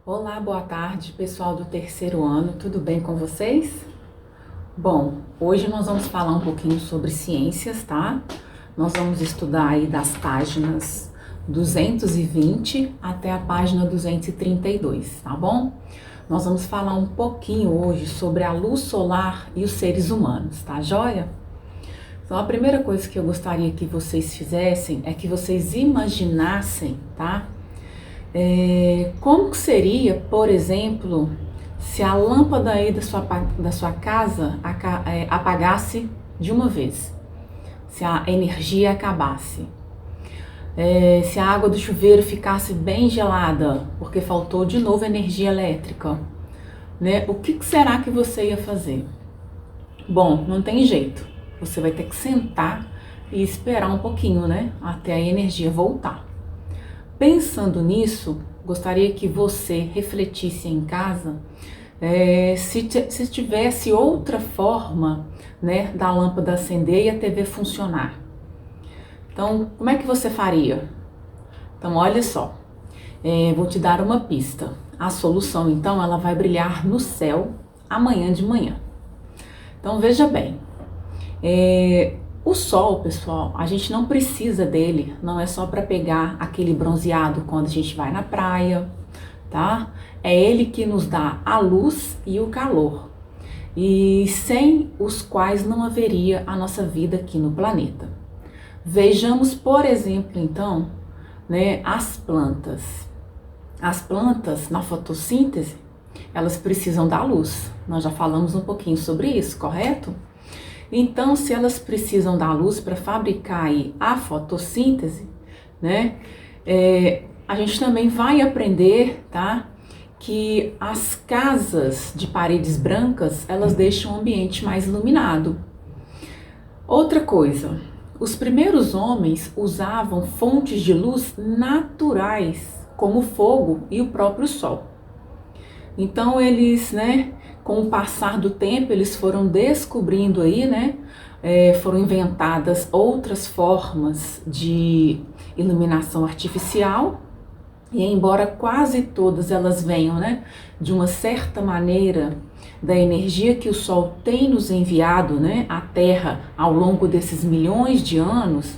Olá, boa tarde, pessoal do terceiro ano, tudo bem com vocês? Bom, hoje nós vamos falar um pouquinho sobre ciências, tá? Nós vamos estudar aí das páginas 220 até a página 232, tá bom? Nós vamos falar um pouquinho hoje sobre a luz solar e os seres humanos, tá joia? Então, a primeira coisa que eu gostaria que vocês fizessem é que vocês imaginassem, tá? Como que seria, por exemplo, se a lâmpada aí da sua casa apagasse de uma vez? Se a energia acabasse? Se a água do chuveiro ficasse bem gelada, porque faltou de novo energia elétrica, né? O que será que você ia fazer? Bom, não tem jeito. Você vai ter que sentar e esperar um pouquinho, né? Até a energia voltar. Pensando nisso, gostaria que você refletisse em casa se tivesse outra forma, né, da lâmpada acender e a TV funcionar. Então, como é que você faria? Então, olha só, vou te dar uma pista. A solução, então, ela vai brilhar no céu amanhã de manhã. Então, veja bem, o sol, pessoal, a gente não precisa dele, não é só para pegar aquele bronzeado quando a gente vai na praia, tá? É ele que nos dá a luz e o calor, e sem os quais não haveria a nossa vida aqui no planeta. Vejamos, por exemplo, então, né, as plantas. As plantas, na fotossíntese, elas precisam da luz. Nós já falamos um pouquinho sobre isso, correto? Então, se elas precisam da luz para fabricar aí a fotossíntese, né, a gente também vai aprender, tá, que as casas de paredes brancas, elas deixam o ambiente mais iluminado. Outra coisa, os primeiros homens usavam fontes de luz naturais, como o fogo e o próprio sol. Então, eles, né, com o passar do tempo, eles foram descobrindo aí, né, foram inventadas outras formas de iluminação artificial, e embora quase todas elas venham, né, de uma certa maneira da energia que o Sol tem nos enviado, né, à Terra ao longo desses milhões de anos,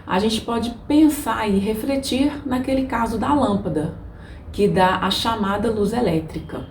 a gente pode pensar e refletir naquele caso da lâmpada, que dá a chamada luz elétrica.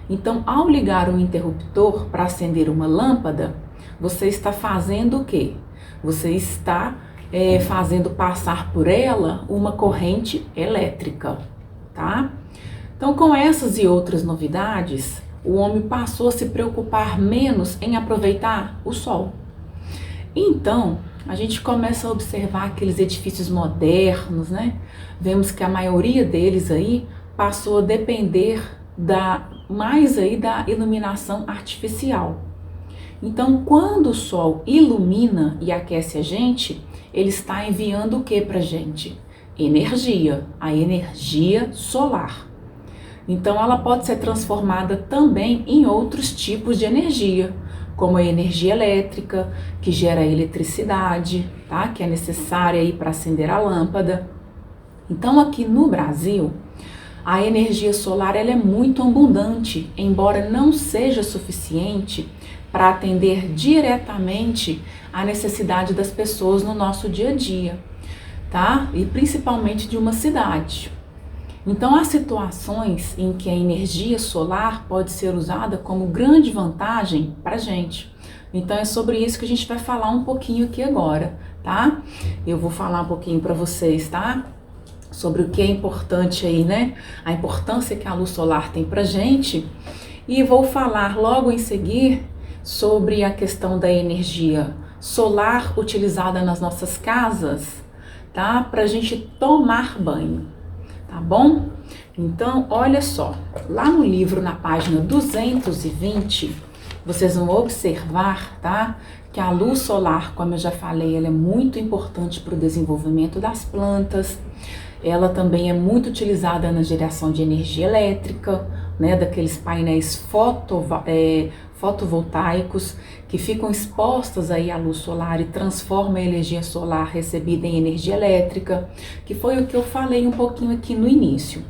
Então, ao ligar um interruptor para acender uma lâmpada, você está fazendo o quê? Você está fazendo passar por ela uma corrente elétrica, tá? Então, com essas e outras novidades, o homem passou a se preocupar menos em aproveitar o sol. Então, a gente começa a observar aqueles edifícios modernos, né? Vemos que a maioria deles aí passou a depender mais aí da iluminação artificial. Então, quando o sol ilumina e aquece a gente, ele está enviando o que pra gente? Energia, a energia solar. Então, ela pode ser transformada também em outros tipos de energia, como a energia elétrica, que gera eletricidade, tá? Que é necessária aí para acender a lâmpada. Então, aqui no Brasil, a energia solar ela é muito abundante, embora não seja suficiente para atender diretamente à necessidade das pessoas no nosso dia a dia, tá? E principalmente de uma cidade. Então, há situações em que a energia solar pode ser usada como grande vantagem para a gente. Então, é sobre isso que a gente vai falar um pouquinho aqui agora, tá? Eu vou falar um pouquinho para vocês, tá? Sobre o que é importante aí, né? A importância que a luz solar tem pra gente. E vou falar logo em seguir sobre a questão da energia solar utilizada nas nossas casas, tá? Pra gente tomar banho, tá bom? Então, olha só, lá no livro, na página 220, vocês vão observar, tá? Que a luz solar, como eu já falei, ela é muito importante para o desenvolvimento das plantas. Ela também é muito utilizada na geração de energia elétrica, né, daqueles painéis fotovoltaicos que ficam expostas aí à luz solar e transformam a energia solar recebida em energia elétrica, que foi o que eu falei um pouquinho aqui no início.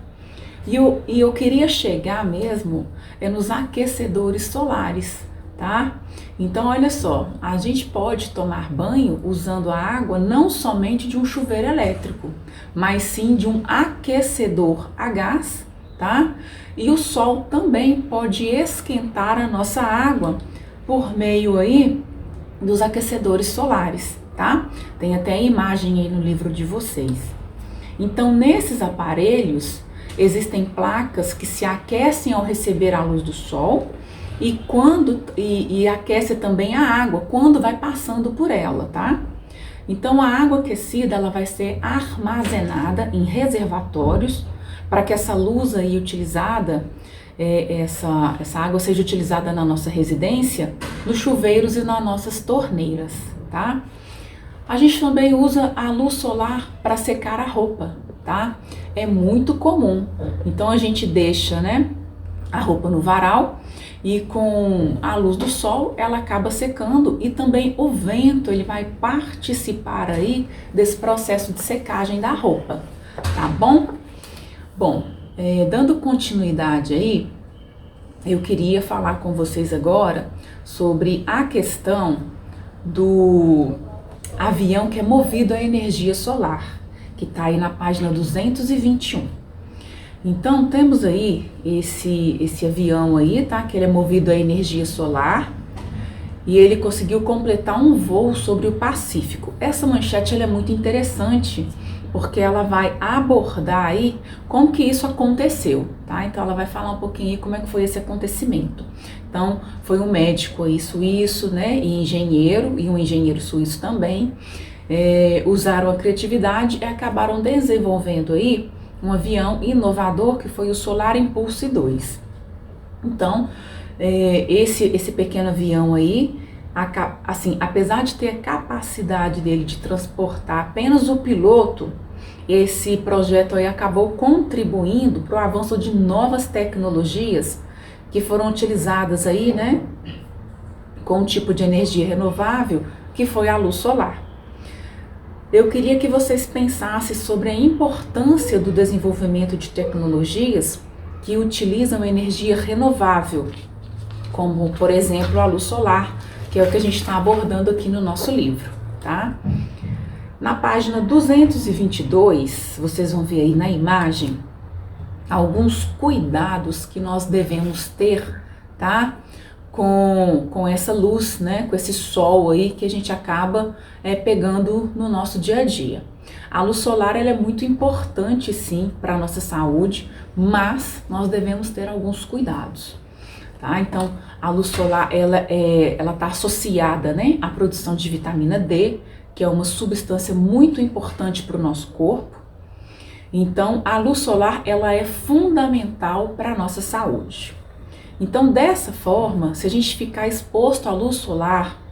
E eu queria chegar mesmo nos aquecedores solares, tá? Então, olha só, a gente pode tomar banho usando a água não somente de um chuveiro elétrico, mas sim de um aquecedor a gás, tá? E o sol também pode esquentar a nossa água por meio aí dos aquecedores solares, tá? Tem até a imagem aí no livro de vocês. Então, nesses aparelhos, existem placas que se aquecem ao receber a luz do sol e aquece também a água quando vai passando por ela, tá? Então, a água aquecida, ela vai ser armazenada em reservatórios para que essa luz aí utilizada, essa água seja utilizada na nossa residência, nos chuveiros e nas nossas torneiras, tá? A gente também usa a luz solar para secar a roupa, tá? É muito comum. Então a gente deixa, né, a roupa no varal e com a luz do sol ela acaba secando e também o vento ele vai participar aí desse processo de secagem da roupa, tá bom? Bom, dando continuidade aí, eu queria falar com vocês agora sobre a questão do avião que é movido a energia solar, que está aí na página 221. Então, temos aí esse avião aí, tá? Que ele é movido a energia solar e ele conseguiu completar um voo sobre o Pacífico. Essa manchete ela é muito interessante, porque ela vai abordar aí como que isso aconteceu, tá? Então, ela vai falar um pouquinho aí como é que foi esse acontecimento. Então, foi um médico aí suíço, né, e um engenheiro suíço também, usaram a criatividade e acabaram desenvolvendo aí um avião inovador que foi o Solar Impulse 2. Então, esse pequeno avião aí, assim, apesar de ter a capacidade dele de transportar apenas o piloto, esse projeto aí acabou contribuindo para o avanço de novas tecnologias que foram utilizadas aí, né, com um tipo de energia renovável, que foi a luz solar. Eu queria que vocês pensassem sobre a importância do desenvolvimento de tecnologias que utilizam energia renovável, como, por exemplo, a luz solar, que é o que a gente está abordando aqui no nosso livro, tá? Na página 222, vocês vão ver aí na imagem alguns cuidados que nós devemos ter, tá? Com essa luz, né? Com esse sol aí que a gente acaba pegando no nosso dia a dia. A luz solar ela é muito importante sim para a nossa saúde, mas nós devemos ter alguns cuidados, tá? Então, a luz solar ela está associada, né, à produção de vitamina D, que é uma substância muito importante para o nosso corpo. Então, a luz solar ela é fundamental para a nossa saúde. Então, dessa forma, se a gente ficar exposto à luz solar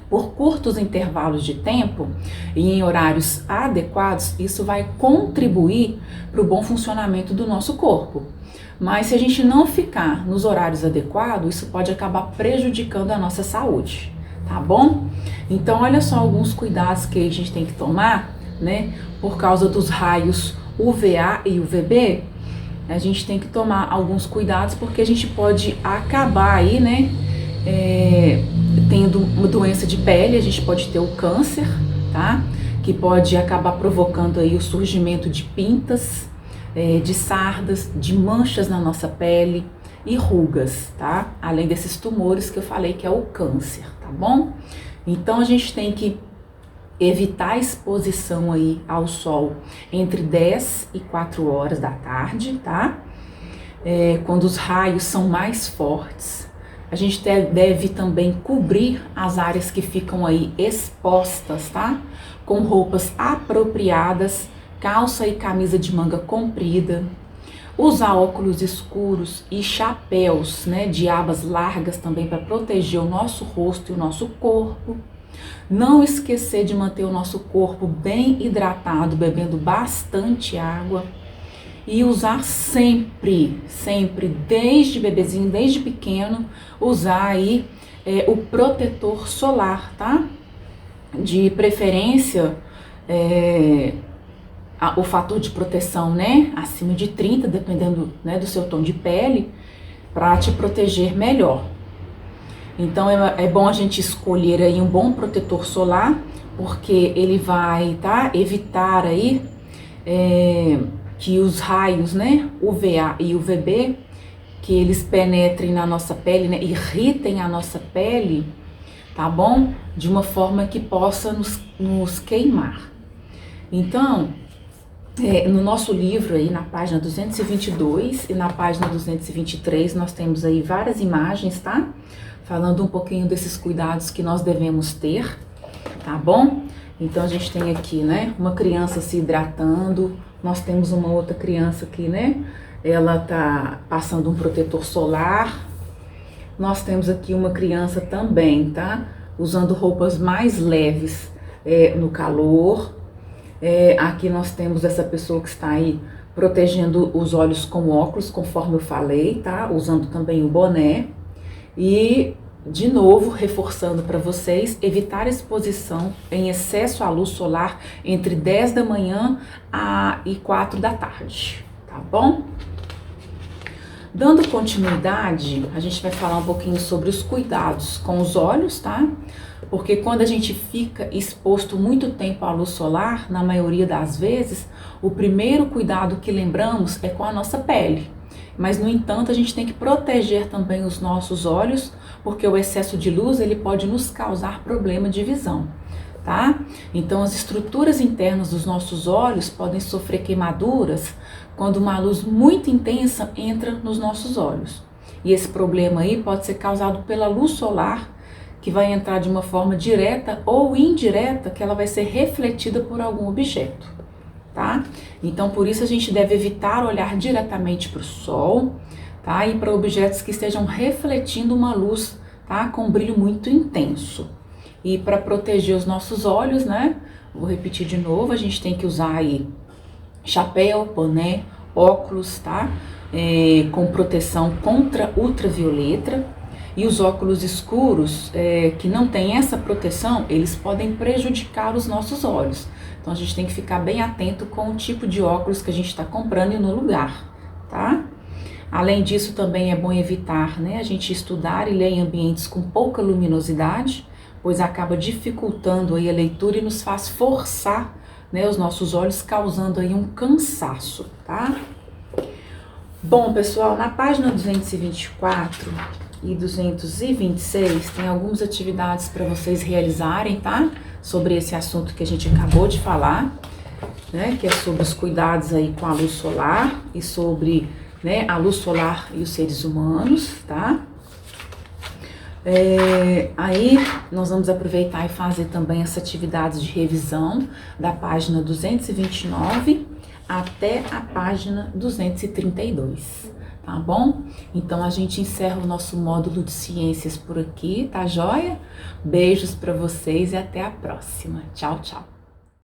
por curtos intervalos de tempo e em horários adequados, isso vai contribuir para o bom funcionamento do nosso corpo. Mas se a gente não ficar nos horários adequados, isso pode acabar prejudicando a nossa saúde, tá bom? Então, olha só alguns cuidados que a gente tem que tomar, né? Por causa dos raios UVA e UVB, a gente tem que tomar alguns cuidados porque a gente pode acabar aí, né, tendo uma doença de pele, a gente pode ter o câncer, tá? Que pode acabar provocando aí o surgimento de pintas, de sardas, de manchas na nossa pele e rugas, tá? Além desses tumores que eu falei que é o câncer, tá bom? Então a gente tem que evitar a exposição aí ao sol entre 10 e 4 horas da tarde, tá? Quando os raios são mais fortes. A gente deve também cobrir as áreas que ficam aí expostas, tá? Com roupas apropriadas, calça e camisa de manga comprida. Usar óculos escuros e chapéus, né, de abas largas também para proteger o nosso rosto e o nosso corpo. Não esquecer de manter o nosso corpo bem hidratado, bebendo bastante água. E usar sempre, desde bebezinho, desde pequeno, usar aí o protetor solar, tá? De preferência, o fator de proteção, né, acima de 30, dependendo, né, do seu tom de pele, para te proteger melhor. Então é bom a gente escolher aí um bom protetor solar, porque ele vai, tá, evitar aí que os raios, né, UVA e UVB, que eles penetrem na nossa pele, né, irritem a nossa pele, tá bom? De uma forma que possa nos queimar. Então, no nosso livro aí, na página 222 e na página 223, nós temos aí várias imagens, tá? Falando um pouquinho desses cuidados que nós devemos ter, tá bom? Então, a gente tem aqui, né, uma criança se hidratando, nós temos uma outra criança aqui, né? Ela tá passando um protetor solar. Nós temos aqui uma criança também, tá? Usando roupas mais leves no calor. Aqui nós temos essa pessoa que está aí protegendo os olhos com óculos, conforme eu falei, tá? Usando também o boné. E, de novo, reforçando para vocês, evitar exposição em excesso à luz solar entre 10 da manhã e 4 da tarde, tá bom? Dando continuidade, a gente vai falar um pouquinho sobre os cuidados com os olhos, tá? Porque quando a gente fica exposto muito tempo à luz solar, na maioria das vezes, o primeiro cuidado que lembramos é com a nossa pele. Mas, no entanto, a gente tem que proteger também os nossos olhos, porque o excesso de luz ele pode nos causar problema de visão, tá? Então, as estruturas internas dos nossos olhos podem sofrer queimaduras quando uma luz muito intensa entra nos nossos olhos. E esse problema aí pode ser causado pela luz solar, que vai entrar de uma forma direta ou indireta, que ela vai ser refletida por algum objeto, tá? Então, por isso a gente deve evitar olhar diretamente para o sol, tá? E para objetos que estejam refletindo uma luz, tá? Com um brilho muito intenso. E para proteger os nossos olhos, né? Vou repetir de novo, a gente tem que usar aí chapéu, boné, óculos, tá? Com proteção contra ultravioleta. E os óculos escuros, que não tem essa proteção, eles podem prejudicar os nossos olhos. Então, a gente tem que ficar bem atento com o tipo de óculos que a gente está comprando e no lugar, tá? Além disso, também é bom evitar, né, a gente estudar e ler em ambientes com pouca luminosidade, pois acaba dificultando aí a leitura e nos faz forçar, né, os nossos olhos, causando aí um cansaço, tá? Bom, pessoal, na página 224 e 226 tem algumas atividades para vocês realizarem, tá? Sobre esse assunto que a gente acabou de falar, né? Que é sobre os cuidados aí com a luz solar e sobre, né, a luz solar e os seres humanos, tá? Aí nós vamos aproveitar e fazer também essa atividade de revisão da página 229 até a página 232, tá bom? Então a gente encerra o nosso módulo de ciências por aqui, tá joia? Beijos para vocês e até a próxima. Tchau, tchau.